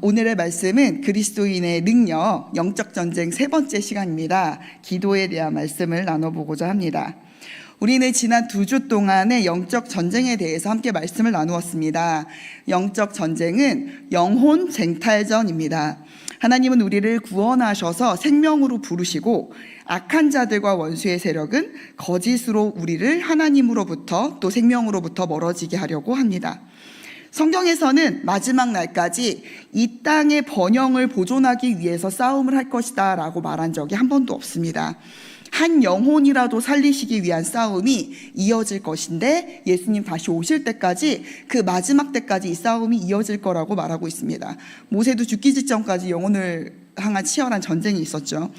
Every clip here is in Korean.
오늘의 말씀은 그리스도인의 능력, 영적 전쟁 세 번째 시간입니다. 기도에 대한 말씀을 나눠보고자 합니다. 우리는 지난 2주 동안의 영적 전쟁에 대해서 함께 말씀을 나누었습니다. 영적 전쟁은 영혼 쟁탈전입니다. 하나님은 우리를 구원하셔서 생명으로 부르시고 악한 자들과 원수의 세력은 거짓으로 우리를 하나님으로부터 또 생명으로부터 멀어지게 하려고 합니다. 성경에서는 마지막 날까지 이 땅의 번영을 보존하기 위해서 싸움을 할 것이다 라고 말한 적이 한 번도 없습니다. 한 영혼이라도 살리시기 위한 싸움이 이어질 것인데 예수님 다시 오실 때까지, 그 마지막 때까지 이 싸움이 이어질 거라고 말하고 있습니다. 모세도 죽기 직전까지 영혼을 향한 치열한 전쟁이 있었죠.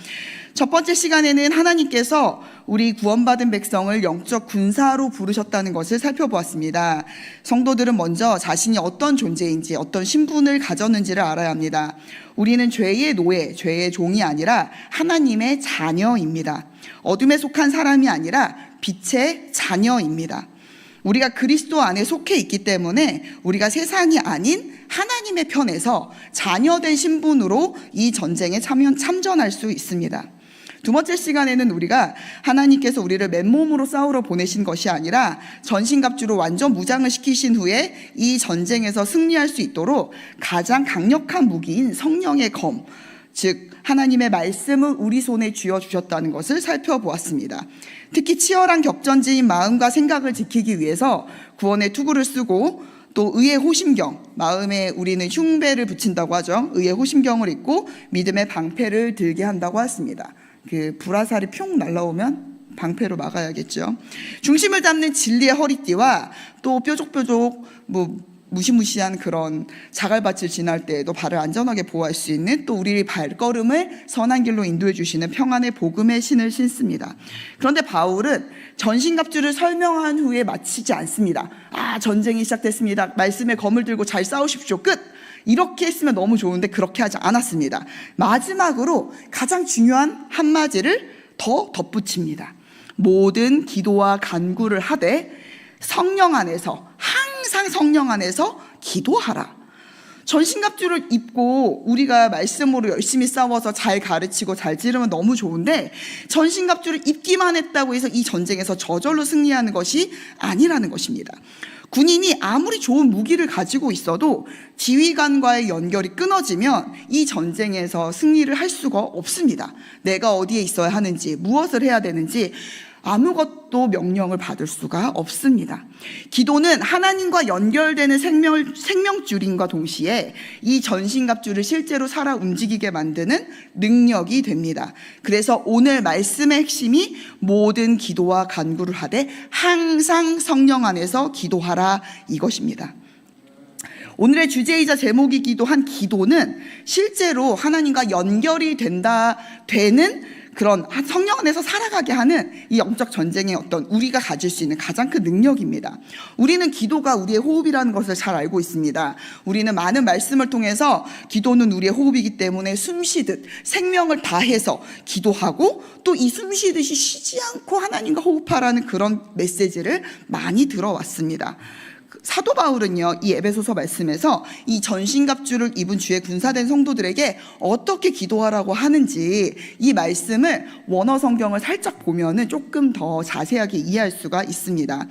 첫 번째 시간에는 하나님께서 우리 구원받은 백성을 영적 군사로 부르셨다는 것을 살펴보았습니다. 성도들은 먼저 자신이 어떤 존재인지, 어떤 신분을 가졌는지를 알아야 합니다. 우리는 죄의 노예, 죄의 종이 아니라 하나님의 자녀입니다. 어둠에 속한 사람이 아니라 빛의 자녀입니다. 우리가 그리스도 안에 속해 있기 때문에 우리가 세상이 아닌 하나님의 편에서 자녀된 신분으로 이 전쟁에 참전할 수 있습니다. 두 번째 시간에는 우리가 하나님께서 우리를 맨몸으로 싸우러 보내신 것이 아니라 전신갑주로 완전 무장을 시키신 후에 이 전쟁에서 승리할 수 있도록 가장 강력한 무기인 성령의 검, 즉 하나님의 말씀을 우리 손에 쥐어주셨다는 것을 살펴보았습니다. 특히 치열한 격전지인 마음과 생각을 지키기 위해서 구원의 투구를 쓰고 또 의의 호심경, 마음에 우리는 흉배를 붙인다고 하죠. 의의 호심경을 입고 믿음의 방패를 들게 한다고 했습니다. 그 불화살이 뿅 날라오면 방패로 막아야겠죠. 중심을 잡는 진리의 허리띠와 또 뾰족뾰족 무시무시한 그런 자갈밭을 지날 때에도 발을 안전하게 보호할 수 있는, 또 우리 발걸음을 선한 길로 인도해 주시는 평안의 복음의 신을 신습니다. 그런데 바울은 전신갑주를 설명한 후에 마치지 않습니다. 전쟁이 시작됐습니다. 말씀의 검을 들고 잘 싸우십시오. 끝! 이렇게 했으면 너무 좋은데 그렇게 하지 않았습니다. 마지막으로 가장 중요한 한마디를 더 덧붙입니다. 모든 기도와 간구를 하되 성령 안에서, 항상 성령 안에서 기도하라. 전신갑주를 입고 우리가 말씀으로 열심히 싸워서 잘 가르치고 잘 찌르면 너무 좋은데, 전신갑주를 입기만 했다고 해서 이 전쟁에서 저절로 승리하는 것이 아니라는 것입니다. 군인이 아무리 좋은 무기를 가지고 있어도 지휘관과의 연결이 끊어지면 이 전쟁에서 승리를 할 수가 없습니다. 내가 어디에 있어야 하는지, 무엇을 해야 되는지 아무것도 명령을 받을 수가 없습니다. 기도는 하나님과 연결되는 생명줄임과 동시에 이 전신갑주를 실제로 살아 움직이게 만드는 능력이 됩니다. 그래서 오늘 말씀의 핵심이 모든 기도와 간구를 하되 항상 성령 안에서 기도하라, 이것입니다. 오늘의 주제이자 제목이기도 한 기도는 실제로 하나님과 연결이 되는 그런 성령 안에서 살아가게 하는 이 영적 전쟁의 어떤 우리가 가질 수 있는 가장 큰 능력입니다. 우리는 기도가 우리의 호흡이라는 것을 잘 알고 있습니다. 우리는 많은 말씀을 통해서 기도는 우리의 호흡이기 때문에 숨 쉬듯 생명을 다해서 기도하고, 또 이 숨 쉬듯이 쉬지 않고 하나님과 호흡하라는 그런 메시지를 많이 들어왔습니다. 사도 바울은요, 이 에베소서 말씀에서 이 전신갑주를 입은 주의 군사된 성도들에게 어떻게 기도하라고 하는지 이 말씀을 원어 성경을 살짝 보면은 조금 더 자세하게 이해할 수가 있습니다.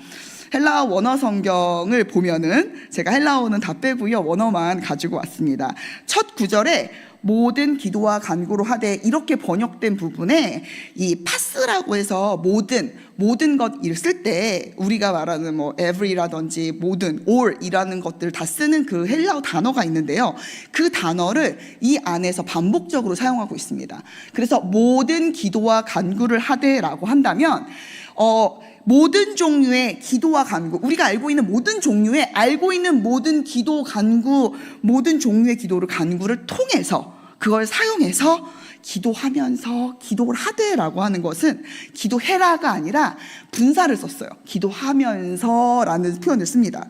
헬라어 원어 성경을 보면은, 제가 헬라어는 다 빼고요, 원어만 가지고 왔습니다. 첫 구절에 모든 기도와 간구로 하되 이렇게 번역된 부분에 이 파스라고 해서 모든 것을 쓸 때 우리가 말하는 every라든지 모든, all이라는 것들을 다 쓰는 그 헬라어 단어가 있는데요. 그 단어를 이 안에서 반복적으로 사용하고 있습니다. 그래서 모든 기도와 간구를 하되라고 한다면 모든 종류의 기도와 간구, 우리가 알고 있는 모든 기도, 간구, 모든 종류의 기도를, 간구를 통해서, 그걸 사용해서 기도하면서 기도를 하되라고 하는 것은 기도해라가 아니라 분사를 썼어요. 기도하면서라는 표현을 씁니다.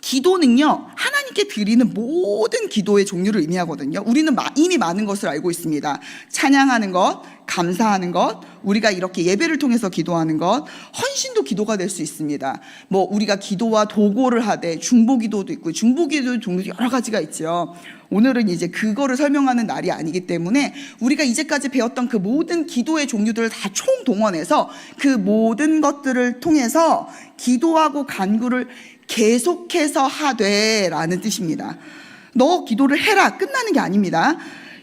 기도는요, 하나님께 드리는 모든 기도의 종류를 의미하거든요. 우리는 이미 많은 것을 알고 있습니다. 찬양하는 것, 감사하는 것, 우리가 이렇게 예배를 통해서 기도하는 것, 헌신도 기도가 될 수 있습니다. 뭐 우리가 기도와 도고를 하되 중보기도도 있고, 중보기도 종류 여러 가지가 있죠. 오늘은 이제 그거를 설명하는 날이 아니기 때문에 우리가 이제까지 배웠던 그 모든 기도의 종류들을 다 총동원해서 그 모든 것들을 통해서 기도하고 간구를 계속해서 하되 라는 뜻입니다. 너 기도를 해라 끝나는 게 아닙니다.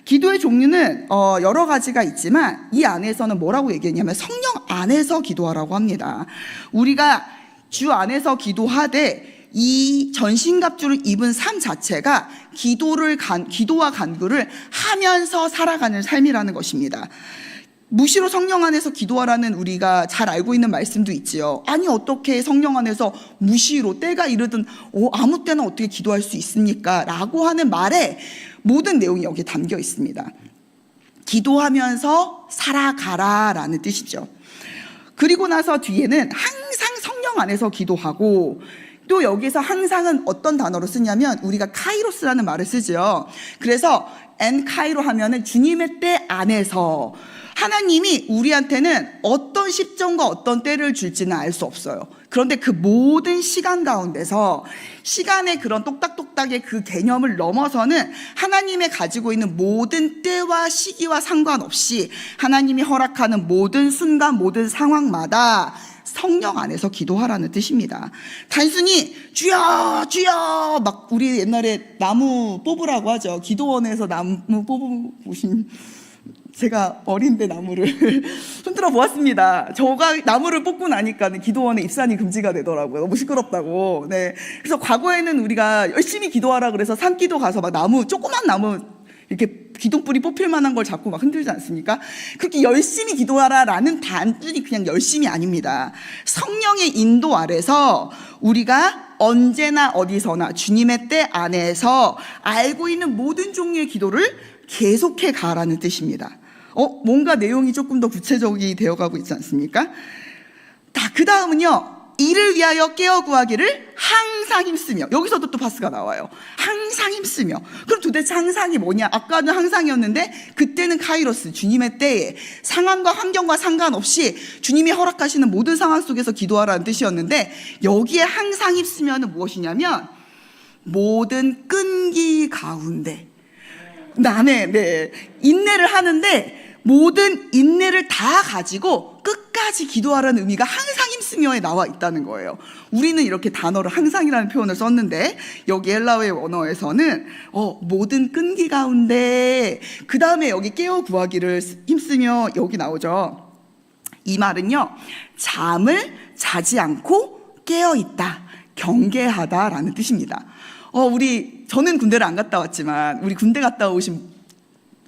기도의 종류는 여러 가지가 있지만 이 안에서는 뭐라고 얘기했냐면 성령 안에서 기도하라고 합니다. 우리가 주 안에서 기도하되 이 전신갑주를 입은 삶 자체가 기도와 간구를 하면서 살아가는 삶이라는 것입니다. 무시로 성령 안에서 기도하라는 우리가 잘 알고 있는 말씀도 있지요. 아니 어떻게 성령 안에서 무시로 때가 이르든 아무 때나 어떻게 기도할 수 있습니까? 라고 하는 말에 모든 내용이 여기에 담겨 있습니다. 기도하면서 살아가라 라는 뜻이죠. 그리고 나서 뒤에는 항상 성령 안에서 기도하고, 또 여기서 항상은 어떤 단어로 쓰냐면 우리가 카이로스라는 말을 쓰죠. 그래서 카이로 하면은 주님의 때 안에서, 하나님이 우리한테는 어떤 시점과 어떤 때를 줄지는 알 수 없어요. 그런데 그 모든 시간 가운데서 시간의 그런 똑딱똑딱의 그 개념을 넘어서는 하나님의 가지고 있는 모든 때와 시기와 상관없이 하나님이 허락하는 모든 순간 모든 상황마다 성령 안에서 기도하라는 뜻입니다. 단순히 주여 주여 막 우리 옛날에 나무 뽑으라고 하죠. 기도원에서 나무 뽑으신, 제가 어린데 나무를 흔들어 보았습니다. 저가 나무를 뽑고 나니까는 기도원에 입산이 금지가 되더라고요. 너무 시끄럽다고. 네. 그래서 과거에는 우리가 열심히 기도하라 그래서 산기도 가서 막 조그만 나무 이렇게 기둥뿌리 뽑힐 만한 걸 잡고 막 흔들지 않습니까? 그렇게 열심히 기도하라라는 단순히 그냥 열심이 아닙니다. 성령의 인도 아래서 우리가 언제나 어디서나 주님의 때 안에서 알고 있는 모든 종류의 기도를 계속해 가라는 뜻입니다. 뭔가 내용이 조금 더 구체적이 되어가고 있지 않습니까? 그 다음은요, 이를 위하여 깨어 구하기를 항상 힘쓰며. 여기서도 또 파스가 나와요. 항상 힘쓰며. 그럼 도대체 항상이 뭐냐? 아까는 항상이었는데 그때는 카이로스, 주님의 때에 상황과 환경과 상관없이 주님이 허락하시는 모든 상황 속에서 기도하라는 뜻이었는데, 여기에 항상 힘쓰면은 무엇이냐면 모든 끈기 가운데 인내를 하는데 모든 인내를 다 가지고 끝까지 기도하라는 의미가 항상 힘쓰며에 나와 있다는 거예요. 우리는 이렇게 단어를 항상이라는 표현을 썼는데 여기 헬라어의 원어에서는 모든 끈기 가운데, 그 다음에 여기 깨어 구하기를 힘쓰며 여기 나오죠. 이 말은요, 잠을 자지 않고 깨어 있다, 경계하다라는 뜻입니다. 저는 군대를 안 갔다 왔지만 우리 군대 갔다 오신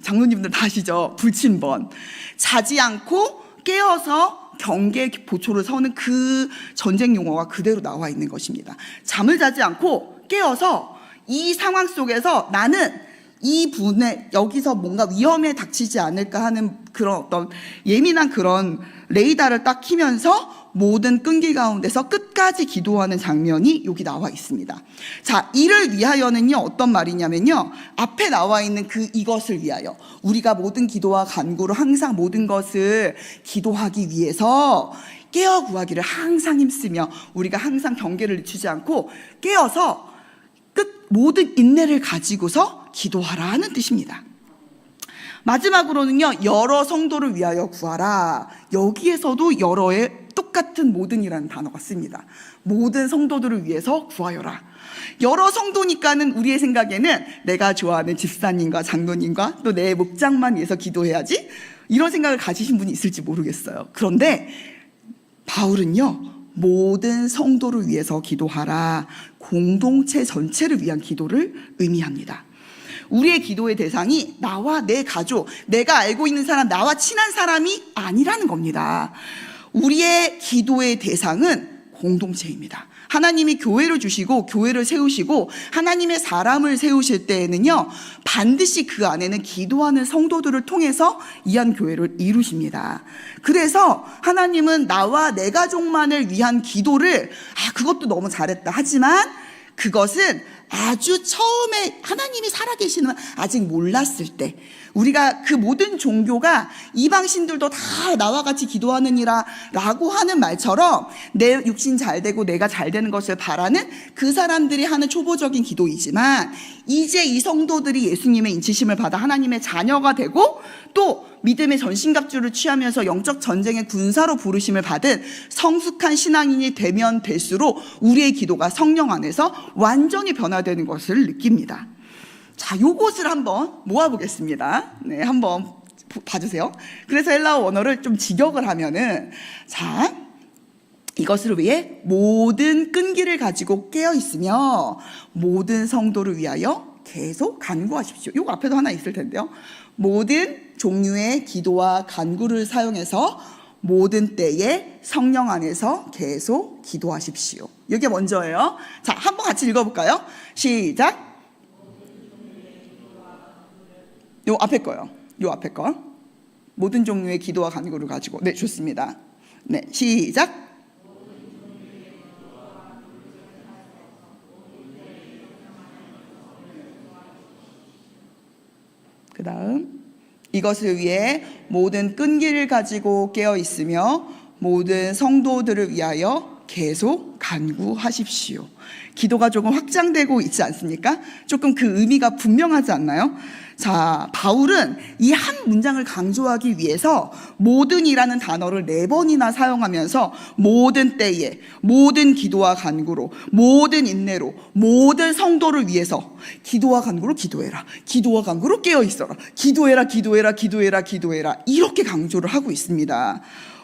장로님들 다 아시죠? 불침번. 자지 않고 깨어서 경계 보초를 서는 그 전쟁 용어가 그대로 나와 있는 것입니다. 잠을 자지 않고 깨어서 이 상황 속에서 나는 이 분에 여기서 뭔가 위험에 닥치지 않을까 하는 그런 어떤 예민한 그런 레이더를 딱 키면서 모든 끈기 가운데서 끝까지 기도하는 장면이 여기 나와 있습니다. 자, 이를 위하여는요, 어떤 말이냐면요, 앞에 나와 있는 이것을 위하여, 우리가 모든 기도와 간구로 항상 모든 것을 기도하기 위해서 깨어 구하기를 항상 힘쓰며, 우리가 항상 경계를 늦추지 않고 깨어서 모든 인내를 가지고서 기도하라는 뜻입니다. 마지막으로는요, 여러 성도를 위하여 구하라. 여기에서도 여러의 똑같은 모든이라는 단어가 씁니다. 모든 성도들을 위해서 구하여라. 여러 성도니까는 우리의 생각에는 내가 좋아하는 집사님과 장로님과 또 내 목장만 위해서 기도해야지, 이런 생각을 가지신 분이 있을지 모르겠어요. 그런데 바울은요, 모든 성도를 위해서 기도하라, 공동체 전체를 위한 기도를 의미합니다. 우리의 기도의 대상이 나와 내 가족, 내가 알고 있는 사람, 나와 친한 사람이 아니라는 겁니다. 우리의 기도의 대상은 공동체입니다. 하나님이 교회를 주시고 교회를 세우시고 하나님의 사람을 세우실 때에는요, 반드시 그 안에는 기도하는 성도들을 통해서 이 한 교회를 이루십니다. 그래서 하나님은 나와 내 가족만을 위한 기도를 그것도 너무 잘했다 하지만 그것은 아주 처음에 하나님이 살아계시는 아직 몰랐을 때, 우리가 그 모든 종교가 이방신들도 다 나와 같이 기도하느니라 라고 하는 말처럼 내 육신 잘 되고 내가 잘 되는 것을 바라는 그 사람들이 하는 초보적인 기도이지만, 이제 이 성도들이 예수님의 인치심을 받아 하나님의 자녀가 되고 또 믿음의 전신갑주를 취하면서 영적 전쟁의 군사로 부르심을 받은 성숙한 신앙인이 되면 될수록 우리의 기도가 성령 안에서 완전히 변화되는 것을 느낍니다. 자, 요것을 한번 모아보겠습니다. 네, 한번 봐주세요. 그래서 헬라어 원어를 좀 직역을 하면은, 자, 이것을 위해 모든 끈기를 가지고 깨어 있으며 모든 성도를 위하여 계속 간구하십시오. 요거 앞에도 하나 있을 텐데요. 모든 종류의 기도와 간구를 사용해서 모든 때에 성령 안에서 계속 기도하십시오. 이게 먼저예요. 자, 한번 같이 읽어볼까요? 시작. 요 앞에 거요. 요 앞에 거. 모든 종류의 기도와 간구를 가지고. 네, 좋습니다. 네, 시작. 그 다음, 이것을 위해 모든 끈기를 가지고 깨어 있으며 모든 성도들을 위하여 계속 간구하십시오. 기도가 조금 확장되고 있지 않습니까? 조금 그 의미가 분명하지 않나요? 자, 바울은 이 한 문장을 강조하기 위해서 모든이라는 단어를 4번이나 사용하면서 모든 때에, 모든 기도와 간구로, 모든 인내로, 모든 성도를 위해서 기도와 간구로 기도해라, 기도와 간구로 깨어 있어라, 기도해라, 기도해라, 기도해라, 기도해라, 이렇게 강조를 하고 있습니다.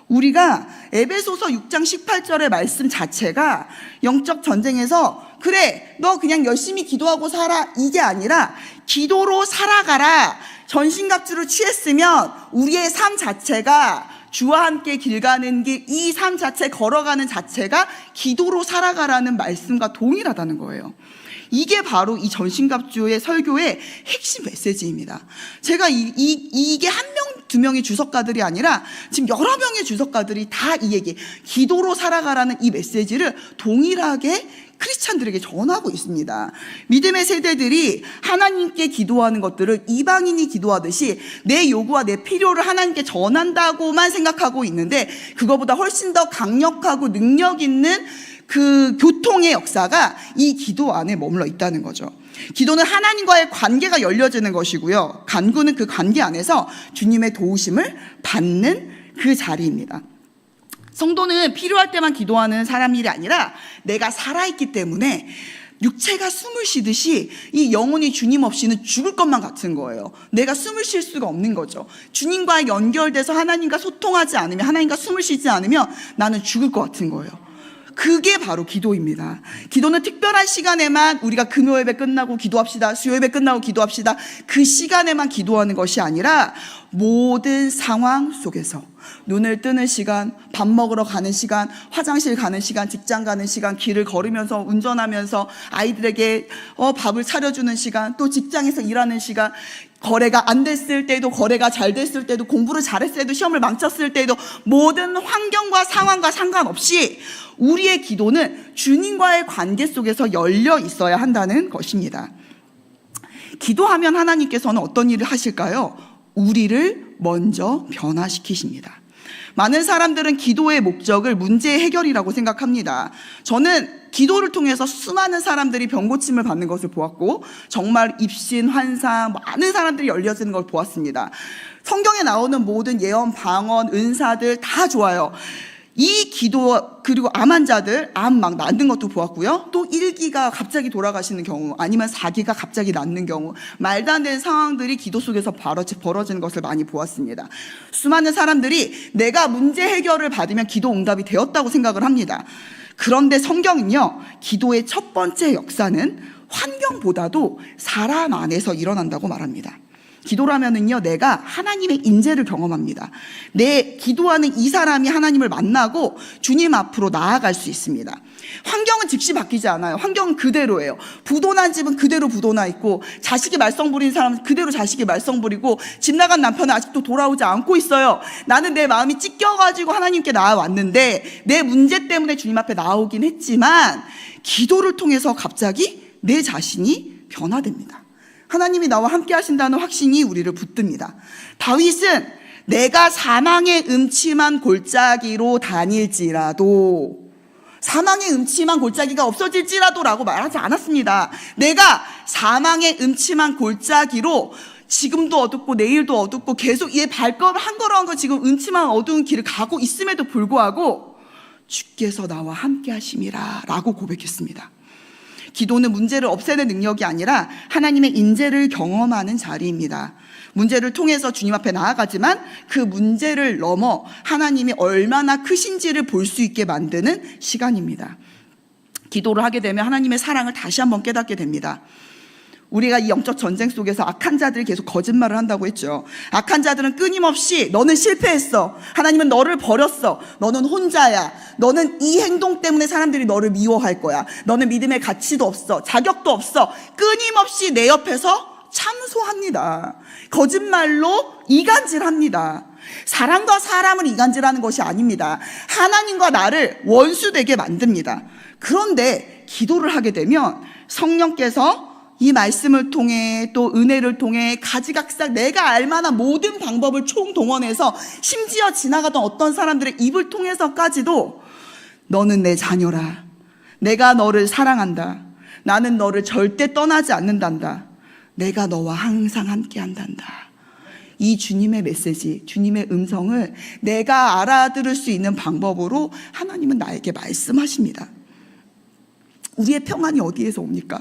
우리가 에베소서 6장 18절의 말씀 자체가 영적 전쟁에서 그래, 너 그냥 열심히 기도하고 살아, 이게 아니라 기도로 살아가라, 전신갑주를 취했으면 우리의 삶 자체가 주와 함께 길 가는 길, 이 삶 자체 걸어가는 자체가 기도로 살아가라는 말씀과 동일하다는 거예요. 이게 바로 이 전신갑주의 설교의 핵심 메시지입니다. 제가 이게 한 명, 두 명의 주석가들이 아니라 지금 여러 명의 주석가들이 다 이 얘기, 기도로 살아가라는 이 메시지를 동일하게 크리스찬들에게 전하고 있습니다. 믿음의 세대들이 하나님께 기도하는 것들을 이방인이 기도하듯이 내 요구와 내 필요를 하나님께 전한다고만 생각하고 있는데, 그거보다 훨씬 더 강력하고 능력 있는 그 교통의 역사가 이 기도 안에 머물러 있다는 거죠. 기도는 하나님과의 관계가 열려지는 것이고요, 간구는 그 관계 안에서 주님의 도우심을 받는 그 자리입니다. 성도는 필요할 때만 기도하는 사람이 아니라 내가 살아있기 때문에 육체가 숨을 쉬듯이 이 영혼이 주님 없이는 죽을 것만 같은 거예요. 내가 숨을 쉴 수가 없는 거죠. 주님과 연결돼서 하나님과 소통하지 않으면, 하나님과 숨을 쉬지 않으면 나는 죽을 것 같은 거예요. 그게 바로 기도입니다. 기도는 특별한 시간에만, 우리가 금요 예배 끝나고 기도합시다, 수요 예배 끝나고 기도합시다, 그 시간에만 기도하는 것이 아니라 모든 상황 속에서, 눈을 뜨는 시간, 밥 먹으러 가는 시간, 화장실 가는 시간, 직장 가는 시간, 길을 걸으면서 운전하면서 아이들에게 밥을 차려주는 시간, 또 직장에서 일하는 시간, 거래가 안 됐을 때도, 거래가 잘 됐을 때도, 공부를 잘했을 때도, 시험을 망쳤을 때도, 모든 환경과 상황과 상관없이 우리의 기도는 주님과의 관계 속에서 열려 있어야 한다는 것입니다. 기도하면 하나님께서는 어떤 일을 하실까요? 우리를 먼저 변화시키십니다. 많은 사람들은 기도의 목적을 문제 해결이라고 생각합니다. 저는 기도를 통해서 수많은 사람들이 병고침을 받는 것을 보았고, 정말 입신, 환상, 많은 사람들이 열려지는 걸 보았습니다. 성경에 나오는 모든 예언, 방언, 은사들 다 좋아요. 이 기도, 그리고 암 환자들 암 막 낫는 것도 보았고요, 또 1기가 갑자기 돌아가시는 경우, 아니면 4기가 갑자기 낫는 경우, 말도 안 되는 상황들이 기도 속에서 벌어지는 것을 많이 보았습니다. 수많은 사람들이 내가 문제 해결을 받으면 기도 응답이 되었다고 생각을 합니다. 그런데 성경은요, 기도의 첫 번째 역사는 환경보다도 사람 안에서 일어난다고 말합니다. 기도라면은요, 내가 하나님의 인재를 경험합니다. 내 기도하는 이 사람이 하나님을 만나고 주님 앞으로 나아갈 수 있습니다. 환경은 즉시 바뀌지 않아요. 환경은 그대로예요. 부도난 집은 그대로 부도나 있고, 자식이 말썽 부리는 사람은 그대로 자식이 말썽 부리고, 집 나간 남편은 아직도 돌아오지 않고 있어요. 나는 내 마음이 찢겨가지고 하나님께 나아왔는데 내 문제 때문에 주님 앞에 나오긴 했지만, 기도를 통해서 갑자기 내 자신이 변화됩니다. 하나님이 나와 함께 하신다는 확신이 우리를 붙듭니다. 다윗은 내가 사망의 음침한 골짜기로 다닐지라도, 사망의 음침한 골짜기가 없어질지라도 라고 말하지 않았습니다. 내가 사망의 음침한 골짜기로, 지금도 어둡고 내일도 어둡고 계속 얘 발걸음 한 걸음 한 거 지금 음침한 어두운 길을 가고 있음에도 불구하고 주께서 나와 함께 하심이라 라고 고백했습니다. 기도는 문제를 없애는 능력이 아니라 하나님의 인재를 경험하는 자리입니다. 문제를 통해서 주님 앞에 나아가지만 그 문제를 넘어 하나님이 얼마나 크신지를 볼 수 있게 만드는 시간입니다. 기도를 하게 되면 하나님의 사랑을 다시 한번 깨닫게 됩니다. 우리가 이 영적 전쟁 속에서 악한 자들이 계속 거짓말을 한다고 했죠. 악한 자들은 끊임없이 너는 실패했어, 하나님은 너를 버렸어, 너는 혼자야, 너는 이 행동 때문에 사람들이 너를 미워할 거야, 너는 믿음의 가치도 없어, 자격도 없어, 끊임없이 내 옆에서 참소합니다. 거짓말로 이간질합니다. 사람과 사람을 이간질하는 것이 아닙니다. 하나님과 나를 원수되게 만듭니다. 그런데 기도를 하게 되면 성령께서 이 말씀을 통해 또 은혜를 통해 가지각색 내가 알만한 모든 방법을 총동원해서, 심지어 지나가던 어떤 사람들의 입을 통해서까지도 너는 내 자녀라, 내가 너를 사랑한다, 나는 너를 절대 떠나지 않는단다, 내가 너와 항상 함께 한단다, 이 주님의 메시지, 주님의 음성을 내가 알아들을 수 있는 방법으로 하나님은 나에게 말씀하십니다. 우리의 평안이 어디에서 옵니까?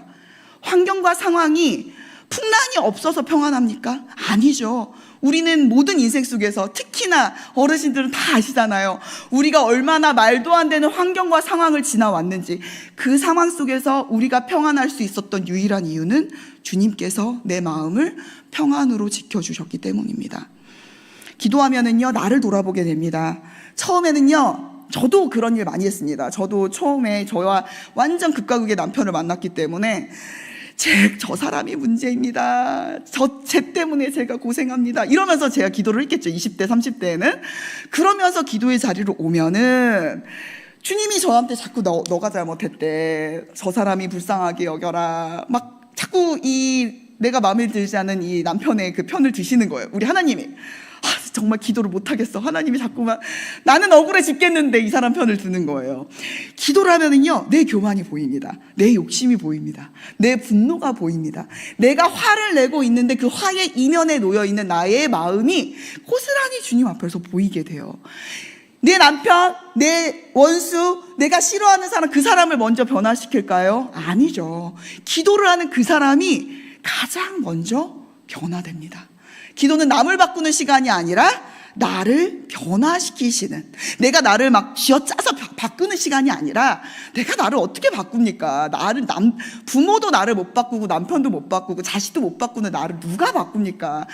환경과 상황이 풍랑이 없어서 평안합니까? 아니죠. 우리는 모든 인생 속에서, 특히나 어르신들은 다 아시잖아요. 우리가 얼마나 말도 안 되는 환경과 상황을 지나왔는지. 그 상황 속에서 우리가 평안할 수 있었던 유일한 이유는 주님께서 내 마음을 평안으로 지켜주셨기 때문입니다. 기도하면은요, 나를 돌아보게 됩니다. 처음에는요, 저도 그런 일 많이 했습니다. 처음에 저와 완전 극과 극의 남편을 만났기 때문에 저 사람이 문제입니다, 쟤 때문에 제가 고생합니다, 이러면서 제가 기도를 했겠죠. 20대 30대에는. 그러면서 기도의 자리로 오면은 주님이 저한테 자꾸 너가 잘못했대, 저 사람이 불쌍하게 여겨라, 막 자꾸 내가 마음에 들지 않은 이 남편의 그 편을 드시는 거예요. 우리 하나님이. 정말 기도를 못하겠어, 하나님이 자꾸만, 나는 억울해 죽겠는데 이 사람 편을 드는 거예요. 기도를 하면은요, 내 교만이 보입니다. 내 욕심이 보입니다. 내 분노가 보입니다. 내가 화를 내고 있는데 그 화의 이면에 놓여있는 나의 마음이 고스란히 주님 앞에서 보이게 돼요. 내 남편, 내 원수, 내가 싫어하는 사람, 그 사람을 먼저 변화시킬까요? 아니죠. 기도를 하는 그 사람이 가장 먼저 변화됩니다. 기도는 남을 바꾸는 시간이 아니라 나를 변화시키시는, 내가 나를 막 쥐어짜서 바꾸는 시간이 아니라, 내가 나를 어떻게 바꿉니까? 부모도 나를 못 바꾸고 남편도 못 바꾸고 자식도 못 바꾸는 나를 누가 바꿉니까?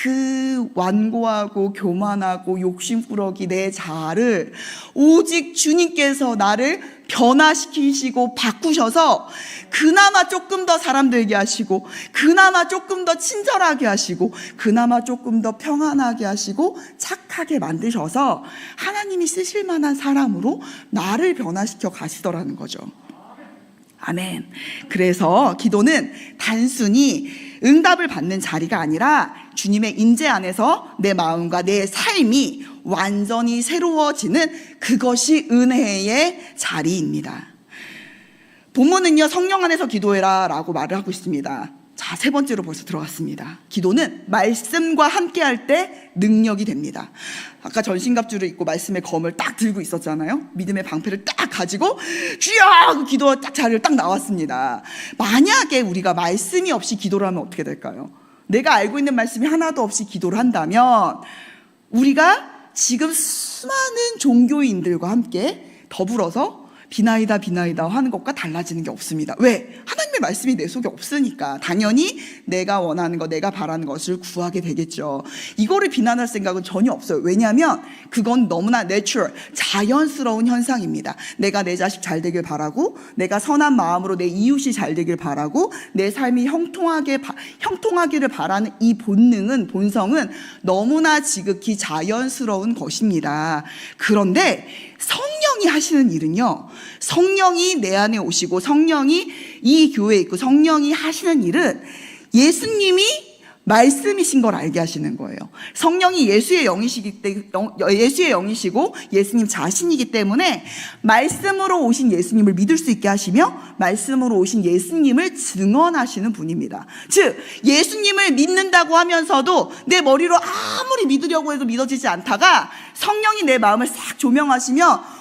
그 완고하고 교만하고 욕심꾸러기 내 자아를 오직 주님께서 나를 변화시키시고 바꾸셔서 그나마 조금 더 사람되게 하시고, 그나마 조금 더 친절하게 하시고, 그나마 조금 더 평안하게 하시고 착하게 만드셔서 하나님이 쓰실 만한 사람으로 나를 변화시켜 가시더라는 거죠. 아멘. 그래서 기도는 단순히 응답을 받는 자리가 아니라 주님의 인재 안에서 내 마음과 내 삶이 완전히 새로워지는, 그것이 은혜의 자리입니다. 본문은요, 성령 안에서 기도해라 라고 말을 하고 있습니다. 자, 세 번째로 벌써 들어갔습니다. 기도는 말씀과 함께 할 때 능력이 됩니다. 아까 전신갑주를 입고 말씀의 검을 딱 들고 있었잖아요. 믿음의 방패를 딱 가지고 주여! 기도 딱 자리를 딱 나왔습니다. 만약에 우리가 말씀이 없이 기도를 하면 어떻게 될까요? 내가 알고 있는 말씀이 하나도 없이 기도를 한다면, 우리가 지금 수많은 종교인들과 함께 더불어서 비나이다 비나이다 하는 것과 달라지는 게 없습니다. 왜? 하나님의 말씀이 내 속에 없으니까 당연히 내가 원하는 것, 내가 바라는 것을 구하게 되겠죠. 이거를 비난할 생각은 전혀 없어요. 왜냐하면 그건 너무나 내추럴, 자연스러운 현상입니다. 내가 내 자식 잘 되길 바라고, 내가 선한 마음으로 내 이웃이 잘 되길 바라고, 내 삶이 형통하기를 바라는 이 본성은 너무나 지극히 자연스러운 것입니다. 그런데 성령이 하시는 일은요, 성령이 내 안에 오시고 성령이 이 교회에 있고 성령이 하시는 일은 예수님이 말씀이신 걸 알게 하시는 거예요. 성령이 예수의 영이시고 예수님 자신이기 때문에 말씀으로 오신 예수님을 믿을 수 있게 하시며 말씀으로 오신 예수님을 증언하시는 분입니다. 즉 예수님을 믿는다고 하면서도 내 머리로 아무리 믿으려고 해도 믿어지지 않다가 성령이 내 마음을 싹 조명하시며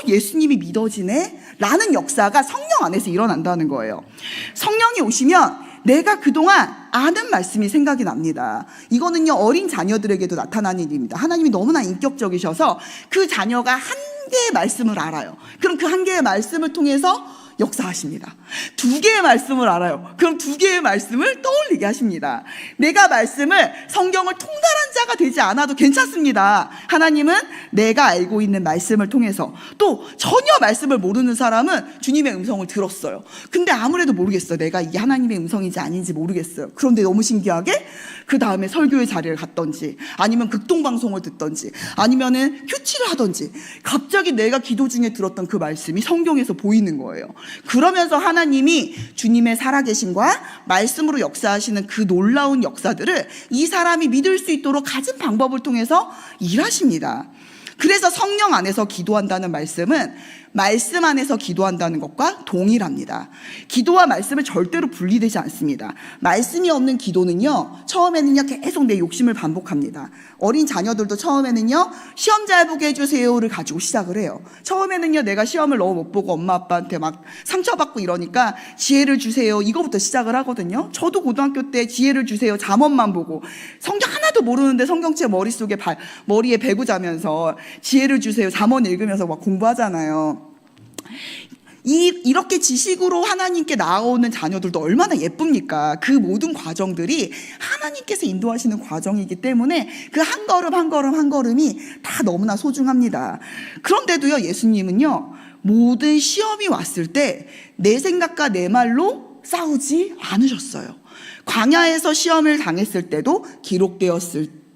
예수님이 믿어지네? 라는 역사가 성령 안에서 일어난다는 거예요. 성령이 오시면 내가 그동안 아는 말씀이 생각이 납니다. 이거는요, 어린 자녀들에게도 나타나는 일입니다. 하나님이 너무나 인격적이셔서 그 자녀가 한 개의 말씀을 알아요. 그럼 그 한 개의 말씀을 통해서 역사하십니다. 두 개의 말씀을 알아요. 그럼 두 개의 말씀을 떠올리게 하십니다. 내가 말씀을, 성경을 통달한 자가 되지 않아도 괜찮습니다. 하나님은 내가 알고 있는 말씀을 통해서, 또 전혀 말씀을 모르는 사람은 주님의 음성을 들었어요. 근데 아무래도 모르겠어요. 내가 이게 하나님의 음성인지 아닌지 모르겠어요. 그런데 너무 신기하게 그 다음에 설교의 자리를 갔던지, 아니면 극동방송을 듣던지, 아니면은 큐티를 하던지, 갑자기 내가 기도 중에 들었던 그 말씀이 성경에서 보이는 거예요. 그러면서 하나님이 주님의 살아계심과 말씀으로 역사하시는 그 놀라운 역사들을 이 사람이 믿을 수 있도록 가진 방법을 통해서 일하십니다. 그래서 성령 안에서 기도한다는 말씀은 말씀 안에서 기도한다는 것과 동일합니다. 기도와 말씀을 절대로 분리되지 않습니다. 말씀이 없는 기도는요, 처음에는요 계속 내 욕심을 반복합니다. 어린 자녀들도 처음에는요 시험 잘 보게 해주세요를 가지고 시작을 해요. 처음에는요 내가 시험을 너무 못 보고 엄마 아빠한테 막 상처받고 이러니까 지혜를 주세요 이거부터 시작을 하거든요. 저도 고등학교 때 지혜를 주세요 잠언만 보고 성경 하나도 모르는데 성경책 머리에 베고 자면서 지혜를 주세요 잠언 읽으면서 막 공부하잖아요. 이렇게 지식으로 하나님께 나아오는 자녀들도 얼마나 예쁩니까? 그 모든 과정들이 하나님께서 인도하시는 과정이기 때문에 그 한 걸음 한 걸음 한 걸음이 다 너무나 소중합니다. 그런데도요, 예수님은요, 모든 시험이 왔을 때 내 생각과 내 말로 싸우지 않으셨어요. 광야에서 시험을 당했을 때도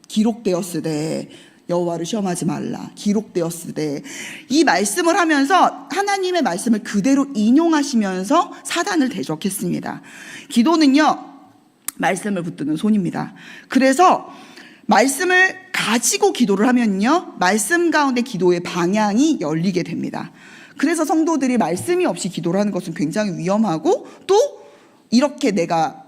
기록되었으되 여호와를 시험하지 말라. 기록되었으되. 이 말씀을 하면서 하나님의 말씀을 그대로 인용하시면서 사단을 대적했습니다. 기도는요, 말씀을 붙드는 손입니다. 그래서 말씀을 가지고 기도를 하면요, 말씀 가운데 기도의 방향이 열리게 됩니다. 그래서 성도들이 말씀이 없이 기도를 하는 것은 굉장히 위험하고, 또 이렇게 내가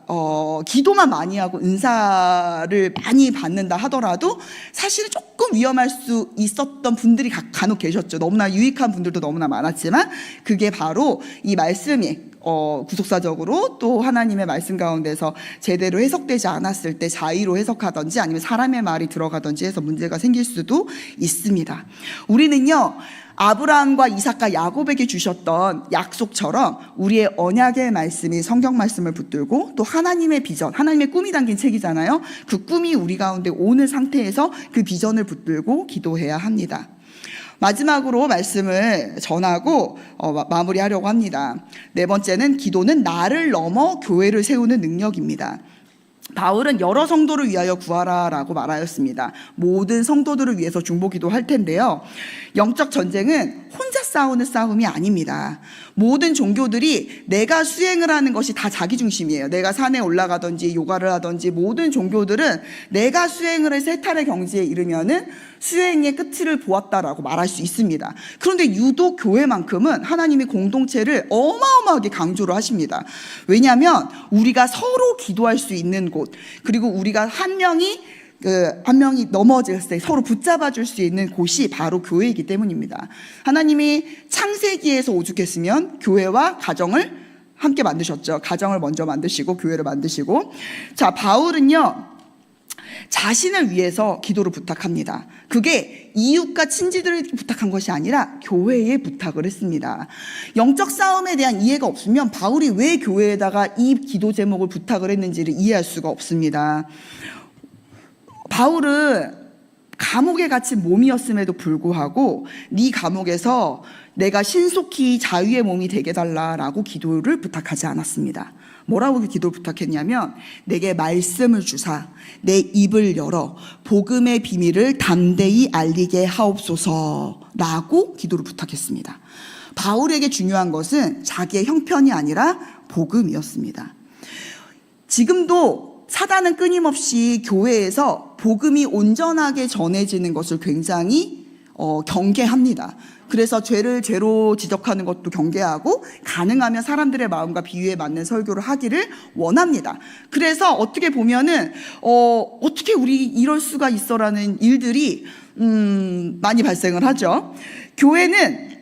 기도만 많이 하고 은사를 많이 받는다 하더라도 사실은 조금 위험할 수 있었던 분들이 간혹 계셨죠. 너무나 유익한 분들도 너무나 많았지만 그게 바로 이 말씀이 구속사적으로 또 하나님의 말씀 가운데서 제대로 해석되지 않았을 때 자의로 해석하든지 아니면 사람의 말이 들어가든지 해서 문제가 생길 수도 있습니다. 우리는요, 아브라함과 이삭과 야곱에게 주셨던 약속처럼 우리의 언약의 말씀이 성경 말씀을 붙들고 또 하나님의 비전, 하나님의 꿈이 담긴 책이잖아요. 그 꿈이 우리 가운데 오는 상태에서 그 비전을 붙들고 기도해야 합니다. 마지막으로 말씀을 전하고 마무리하려고 합니다. 네 번째는 기도는 나를 넘어 교회를 세우는 능력입니다. 바울은 여러 성도를 위하여 구하라라고 말하였습니다. 모든 성도들을 위해서 중보기도 할 텐데요. 영적 전쟁은 혼자 싸우는 싸움이 아닙니다. 모든 종교들이 내가 수행을 하는 것이 다 자기 중심이에요. 내가 산에 올라가든지 요가를 하든지 모든 종교들은 내가 수행을 해서 해탈의 경지에 이르면은 수행의 끝을 보았다라고 말할 수 있습니다. 그런데 유독 교회만큼은 하나님이 공동체를 어마어마하게 강조를 하십니다. 왜냐하면 우리가 서로 기도할 수 있는 곳, 그리고 우리가 한 명이 넘어졌을 때 서로 붙잡아 줄 수 있는 곳이 바로 교회이기 때문입니다. 하나님이 창세기에서 오죽했으면 교회와 가정을 함께 만드셨죠. 가정을 먼저 만드시고 교회를 만드시고. 자, 바울은요, 자신을 위해서 기도를 부탁합니다. 그게 이웃과 친지들에게 부탁한 것이 아니라 교회에 부탁을 했습니다. 영적 싸움에 대한 이해가 없으면 바울이 왜 교회에다가 이 기도 제목을 부탁을 했는지를 이해할 수가 없습니다. 바울은 감옥에 갇힌 몸이었음에도 불구하고 네 감옥에서 내가 신속히 자유의 몸이 되게 달라라고 기도를 부탁하지 않았습니다. 뭐라고 기도를 부탁했냐면 내게 말씀을 주사 내 입을 열어 복음의 비밀을 담대히 알리게 하옵소서라고 기도를 부탁했습니다. 바울에게 중요한 것은 자기의 형편이 아니라 복음이었습니다. 지금도 사단은 끊임없이 교회에서 복음이 온전하게 전해지는 것을 굉장히 경계합니다. 그래서 죄를 죄로 지적하는 것도 경계하고 가능하면 사람들의 마음과 비유에 맞는 설교를 하기를 원합니다. 그래서 어떻게 보면은 어떻게 우리 이럴 수가 있어라는 일들이 많이 발생을 하죠. 교회는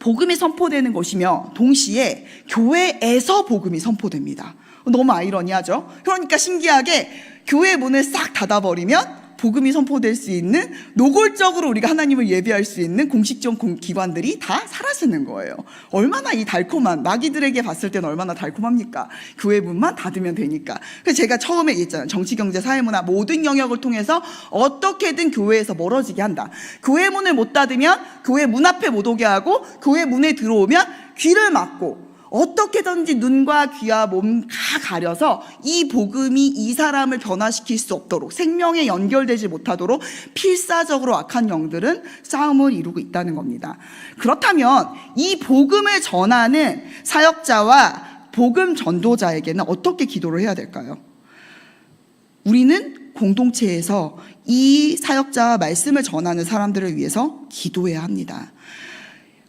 복음이 선포되는 것이며 동시에 교회에서 복음이 선포됩니다. 너무 아이러니하죠. 그러니까 신기하게 교회 문을 싹 닫아버리면 복음이 선포될 수 있는, 노골적으로 우리가 하나님을 예배할 수 있는 공식적 기관들이 다 사라지는 거예요. 얼마나 이 달콤한, 마귀들에게 봤을 때는 얼마나 달콤합니까? 교회 문만 닫으면 되니까. 그래서 제가 처음에 얘기했잖아요. 정치, 경제, 사회, 문화 모든 영역을 통해서 어떻게든 교회에서 멀어지게 한다. 교회 문을 못 닫으면 교회 문 앞에 못 오게 하고, 교회 문에 들어오면 귀를 막고, 어떻게든지 눈과 귀와 몸 다 가려서 이 복음이 이 사람을 변화시킬 수 없도록, 생명에 연결되지 못하도록 필사적으로 악한 영들은 싸움을 이루고 있다는 겁니다. 그렇다면 이 복음을 전하는 사역자와 복음 전도자에게는 어떻게 기도를 해야 될까요? 우리는 공동체에서 이 사역자와 말씀을 전하는 사람들을 위해서 기도해야 합니다.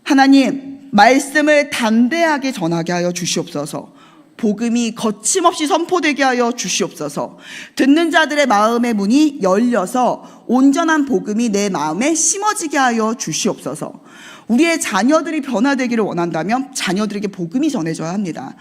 하나님, 말씀을 담대하게 전하게 하여 주시옵소서. 복음이 거침없이 선포되게 하여 주시옵소서. 듣는 자들의 마음의 문이 열려서 온전한 복음이 내 마음에 심어지게 하여 주시옵소서. 우리의 자녀들이 변화되기를 원한다면 자녀들에게 복음이 전해져야 합니다.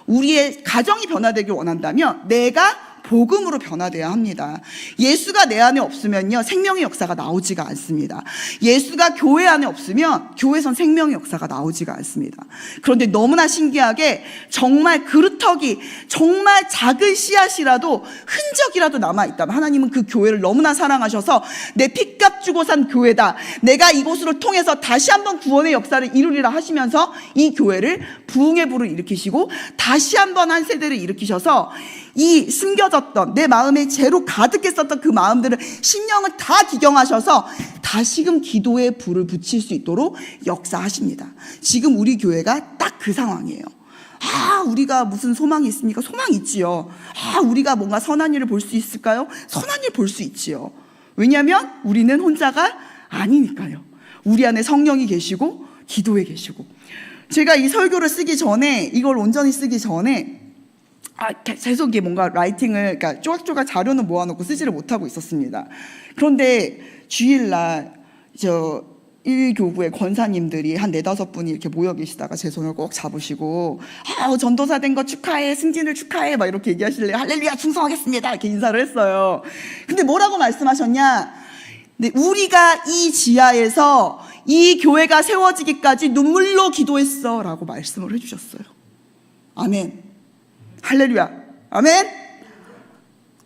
우리의 가정이 변화되기를 원한다면 내가 복음으로 변화되어야 합니다. 예수가 내 안에 없으면요, 생명의 역사가 나오지가 않습니다. 예수가 교회 안에 없으면 교회선 생명의 역사가 나오지가 않습니다. 그런데 너무나 신기하게 정말 그루터기, 정말 작은 씨앗이라도, 흔적이라도 남아있다면 하나님은 그 교회를 너무나 사랑하셔서 내 핏값 주고 산 교회다, 내가 이곳으로 통해서 다시 한번 구원의 역사를 이루리라 하시면서 이 교회를 부흥의 불을 일으키시고 다시 한번 한 세대를 일으키셔서 이 숨겨졌던 내 마음에 죄로 가득했었던 그 마음들을, 심령을 다 기경하셔서 다시금 기도의 불을 붙일 수 있도록 역사하십니다. 지금 우리 교회가 딱 그 상황이에요. 우리가 무슨 소망이 있습니까? 소망이 있지요. 우리가 뭔가 선한 일을 볼 수 있을까요? 선한 일 볼 수 있지요. 왜냐하면 우리는 혼자가 아니니까요. 우리 안에 성령이 계시고 기도에 계시고. 제가 이 설교를 쓰기 전에, 이걸 온전히 쓰기 전에 계속 이게 뭔가 라이팅을, 그러니까 쪼각쪼각 자료는 모아놓고 쓰지를 못하고 있었습니다. 그런데 주일날 1교구의 권사님들이 한 4-5분이 이렇게 모여 계시다가 제 손을 꼭 잡으시고, 전도사 된 거 축하해, 승진을 축하해, 막 이렇게 얘기하실래, 할렐루야 충성하겠습니다, 이렇게 인사를 했어요. 근데 뭐라고 말씀하셨냐? 네, 우리가 이 지하에서 이 교회가 세워지기까지 눈물로 기도했어 라고 말씀을 해주셨어요. 아멘. 할렐루야. 아멘.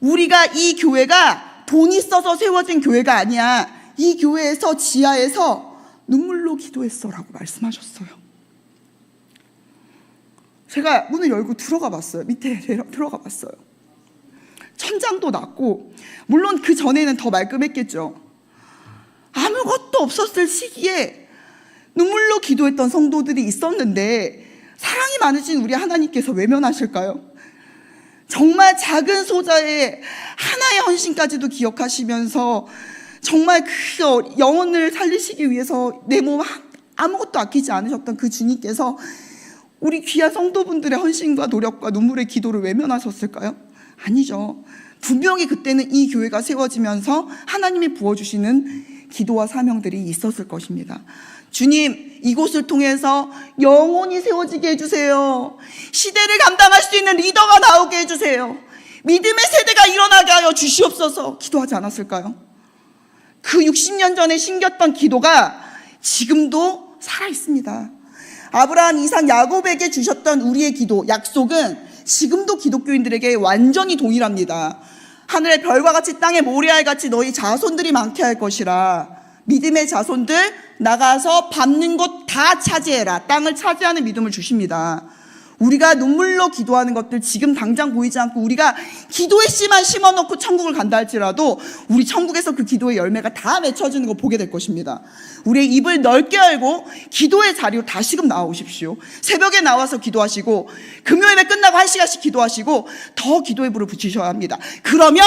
우리가 이 교회가 돈이 써서 세워진 교회가 아니야. 이 교회에서 지하에서 눈물로 기도했어 라고 말씀하셨어요. 제가 문을 열고 들어가 봤어요. 밑에 들어가 봤어요. 천장도 낮고, 물론 그 전에는 더 말끔했겠죠. 아무것도 없었을 시기에 눈물로 기도했던 성도들이 있었는데, 사랑이 많으신 우리 하나님께서 외면하실까요? 정말 작은 소자의 하나의 헌신까지도 기억하시면서 정말 그 영혼을 살리시기 위해서 내 몸 아무것도 아끼지 않으셨던 그 주님께서 우리 귀한 성도분들의 헌신과 노력과 눈물의 기도를 외면하셨을까요? 아니죠. 분명히 그때는 이 교회가 세워지면서 하나님이 부어주시는 기도와 사명들이 있었을 것입니다. 주님, 이곳을 통해서 영혼이 세워지게 해주세요. 시대를 감당할 수 있는 리더가 나오게 해주세요. 믿음의 세대가 일어나게 깨어나게 하여 주시옵소서 기도하지 않았을까요? 그 60년 전에 심겼던 기도가 지금도 살아있습니다. 아브라함, 이삭, 야곱에게 주셨던 우리의 기도, 약속은 지금도 기독교인들에게 완전히 동일합니다. 하늘의 별과 같이 땅의 모래알 같이 너희 자손들이 많게 할 것이라. 믿음의 자손들 나가서 밟는 곳 다 차지해라. 땅을 차지하는 믿음을 주십니다. 우리가 눈물로 기도하는 것들 지금 당장 보이지 않고 우리가 기도의 씨만 심어놓고 천국을 간다 할지라도 우리 천국에서 그 기도의 열매가 다 맺혀지는 거 보게 될 것입니다. 우리의 입을 넓게 열고 기도의 자리로 다시금 나오십시오. 새벽에 나와서 기도하시고 금요일에 끝나고 1시간씩 기도하시고 더 기도의 불을 붙이셔야 합니다. 그러면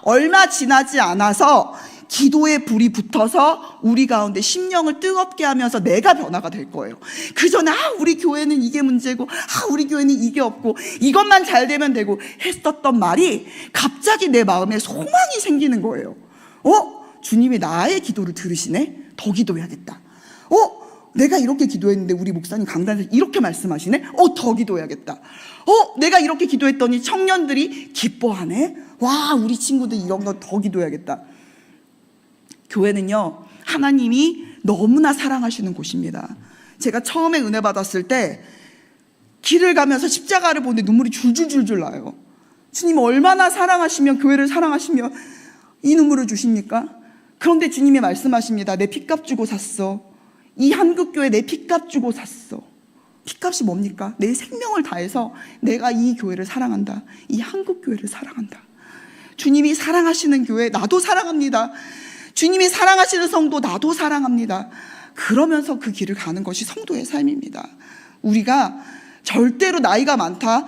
얼마 지나지 않아서 기도의 불이 붙어서 우리 가운데 심령을 뜨겁게 하면서 내가 변화가 될 거예요. 그 전에 우리 교회는 이게 문제고 우리 교회는 이게 없고 이것만 잘 되면 되고 했었던 말이 갑자기 내 마음에 소망이 생기는 거예요. 주님이 나의 기도를 들으시네? 더 기도해야겠다. 내가 이렇게 기도했는데 우리 목사님 강단에서 이렇게 말씀하시네? 더 기도해야겠다. 내가 이렇게 기도했더니 청년들이 기뻐하네? 와, 우리 친구들 이런 거 더 기도해야겠다. 교회는요, 하나님이 너무나 사랑하시는 곳입니다. 제가 처음에 은혜 받았을 때 길을 가면서 십자가를 보는데 눈물이 줄줄줄줄 나요. 주님 얼마나 사랑하시면, 교회를 사랑하시면 이 눈물을 주십니까? 그런데 주님이 말씀하십니다. 내 핏값 주고 샀어. 이 한국교회 내 핏값 주고 샀어. 핏값이 뭡니까? 내 생명을 다해서 내가 이 교회를 사랑한다. 이 한국교회를 사랑한다. 주님이 사랑하시는 교회 나도 사랑합니다. 주님이 사랑하시는 성도 나도 사랑합니다. 그러면서 그 길을 가는 것이 성도의 삶입니다. 우리가 절대로 나이가 많다,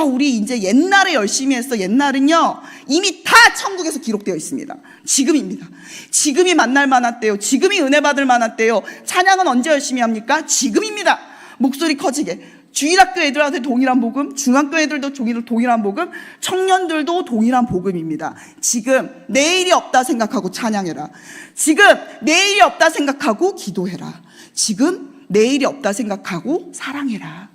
우리 이제 옛날에 열심히 했어. 옛날은요 이미 다 천국에서 기록되어 있습니다. 지금입니다. 지금이 만날 만한 때요, 지금이 은혜 받을 만한 때요. 찬양은 언제 열심히 합니까? 지금입니다. 목소리 커지게. 주일학교 애들한테 동일한 복음, 중학교 애들도 동일한 복음, 청년들도 동일한 복음입니다. 지금 내일이 없다 생각하고 찬양해라. 지금 내일이 없다 생각하고 기도해라. 지금 내일이 없다 생각하고 사랑해라.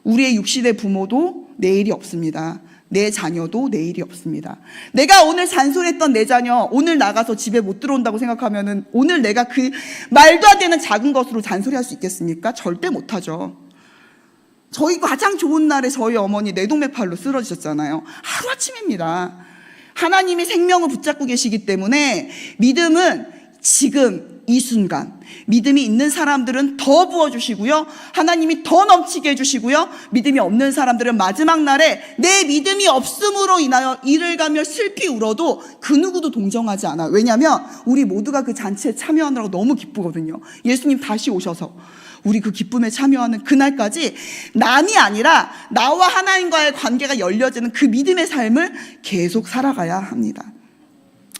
우리의 육신의 부모도 내일이 없습니다. 내 자녀도 내일이 없습니다. 내가 오늘 잔소리했던 내 자녀 오늘 나가서 집에 못 들어온다고 생각하면은 오늘 내가 그 말도 안 되는 작은 것으로 잔소리할 수 있겠습니까? 절대 못하죠. 저희 가장 좋은 날에 저희 어머니 뇌동맥파로 쓰러지셨잖아요. 하루아침입니다. 하나님이 생명을 붙잡고 계시기 때문에 믿음은 지금 이 순간, 믿음이 있는 사람들은 더 부어주시고요, 하나님이 더 넘치게 해주시고요, 믿음이 없는 사람들은 마지막 날에 내 믿음이 없음으로 인하여 이를 가며 슬피 울어도 그 누구도 동정하지 않아요. 왜냐하면 우리 모두가 그 잔치에 참여하느라고 너무 기쁘거든요. 예수님 다시 오셔서 우리 그 기쁨에 참여하는 그날까지 남이 아니라 나와 하나님과의 관계가 열려지는 그 믿음의 삶을 계속 살아가야 합니다.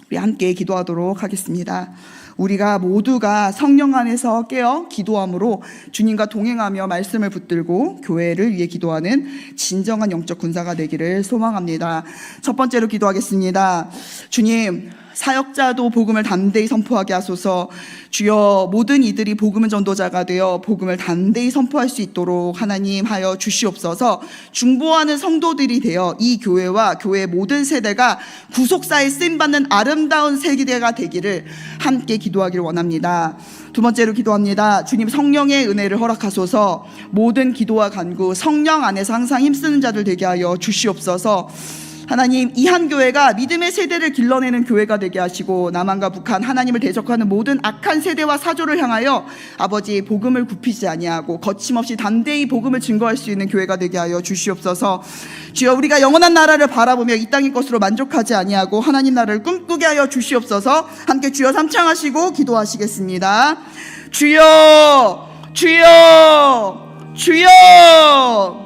우리 함께 기도하도록 하겠습니다. 우리가 모두가 성령 안에서 깨어 기도함으로 주님과 동행하며 말씀을 붙들고 교회를 위해 기도하는 진정한 영적 군사가 되기를 소망합니다. 첫 번째로 기도하겠습니다. 주님, 사역자도 복음을 담대히 선포하게 하소서. 주여, 모든 이들이 복음의 전도자가 되어 복음을 담대히 선포할 수 있도록 하나님 하여 주시옵소서. 중보하는 성도들이 되어 이 교회와 교회의 모든 세대가 구속사에 쓰임받는 아름다운 세대가 되기를 함께 기도하기를 원합니다. 두 번째로 기도합니다. 주님, 성령의 은혜를 허락하소서. 모든 기도와 간구 성령 안에서 항상 힘쓰는 자들 되게 하여 주시옵소서. 하나님, 이 한 교회가 믿음의 세대를 길러내는 교회가 되게 하시고 남한과 북한 하나님을 대적하는 모든 악한 세대와 사조를 향하여 아버지 복음을 굽히지 아니하고 거침없이 담대히 복음을 증거할 수 있는 교회가 되게 하여 주시옵소서. 주여, 우리가 영원한 나라를 바라보며 이 땅의 것으로 만족하지 아니하고 하나님 나라를 꿈꾸게 하여 주시옵소서. 함께 주여 삼창하시고 기도하시겠습니다. 주여, 주여, 주여.